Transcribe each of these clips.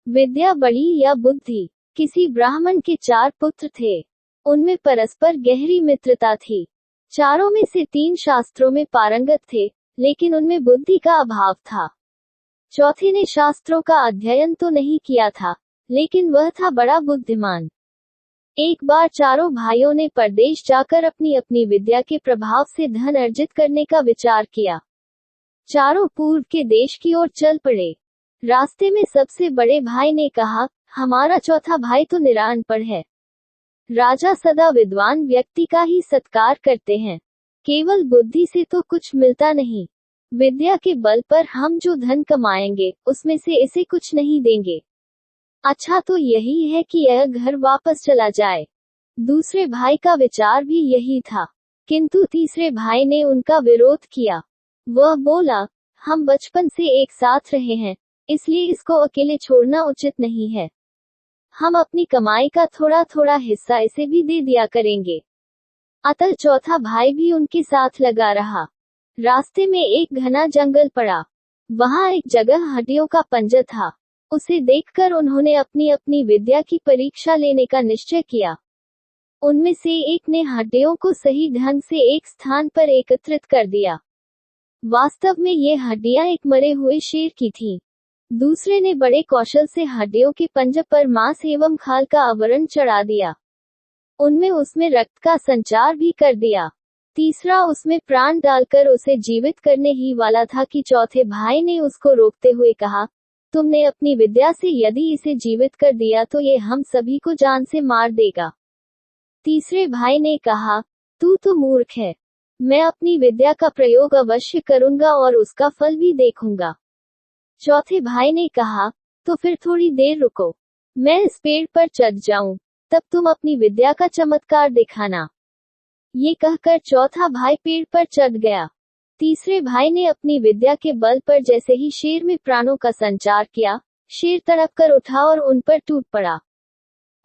विद्या बड़ी या बुद्धि। किसी ब्राह्मण के 4 पुत्र थे। उनमें परस्पर गहरी मित्रता थी। चारों में से 3 शास्त्रों में पारंगत थे, लेकिन उनमें बुद्धि का अभाव था। चौथे ने शास्त्रों का अध्ययन तो नहीं किया था, लेकिन वह था बड़ा बुद्धिमान। एक बार चारों भाइयों ने परदेश जाकर अपनी अपनी विद्या के प्रभाव से धन अर्जित करने का विचार किया। चारों पूर्व के देश की ओर चल पड़े। रास्ते में सबसे बड़े भाई ने कहा, हमारा चौथा भाई तो निरानपढ़ है। राजा सदा विद्वान व्यक्ति का ही सत्कार करते हैं। केवल बुद्धि से तो कुछ मिलता नहीं। विद्या के बल पर हम जो धन कमाएंगे, उसमें से इसे कुछ नहीं देंगे। अच्छा तो यही है कि यह घर वापस चला जाए। दूसरे भाई का विचार भी यही था, किंतु तीसरे भाई ने उनका विरोध किया। वह बोला, हम बचपन से एक साथ रहे हैं, इसलिए इसको अकेले छोड़ना उचित नहीं है। हम अपनी कमाई का थोड़ा थोड़ा हिस्सा इसे भी दे दिया करेंगे। अतः चौथा भाई भी उनके साथ लगा रहा। रास्ते में एक घना जंगल पड़ा। वहां एक जगह हड्डियों का पंजर था। उसे देखकर उन्होंने अपनी अपनी विद्या की परीक्षा लेने का निश्चय किया। उनमें से एक ने हड्डियों को सही ढंग से एक स्थान पर एकत्रित कर दिया। वास्तव में ये हड्डियां एक मरे हुए शेर की थीं। दूसरे ने बड़े कौशल से हड्डियों के पंजे पर मांस एवं खाल का आवरण चढ़ा दिया। उनमें उसमें रक्त का संचार भी कर दिया। तीसरा उसमें प्राण डालकर उसे जीवित करने ही वाला था कि चौथे भाई ने उसको रोकते हुए कहा, तुमने अपनी विद्या से यदि इसे जीवित कर दिया तो ये हम सभी को जान से मार देगा। तीसरे भाई ने कहा, तू तो मूर्ख है। मैं अपनी विद्या का प्रयोग अवश्य करूंगा और उसका फल भी देखूंगा। चौथे भाई ने कहा, तो फिर थोड़ी देर रुको, मैं इस पेड़ पर चढ़ जाऊं, तब तुम अपनी विद्या का चमत्कार दिखाना। ये कहकर चौथा भाई पेड़ पर चढ़ गया। तीसरे भाई ने अपनी विद्या के बल पर जैसे ही शेर में प्राणों का संचार किया, शेर तड़प कर उठा और उन पर टूट पड़ा।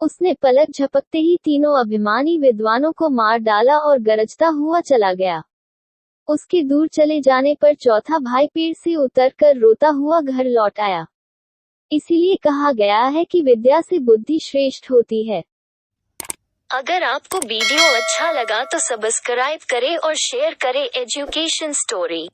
उसने पलक झपकते ही तीनों अभिमानी विद्वानों को मार डाला और गरजता हुआ चला गया। उसके दूर चले जाने पर चौथा भाई पेड़ से उतरकर रोता हुआ घर लौट आया। इसीलिए कहा गया है कि विद्या से बुद्धि श्रेष्ठ होती है। अगर आपको वीडियो अच्छा लगा तो सब्सक्राइब करें और शेयर करें एजुकेशन स्टोरी।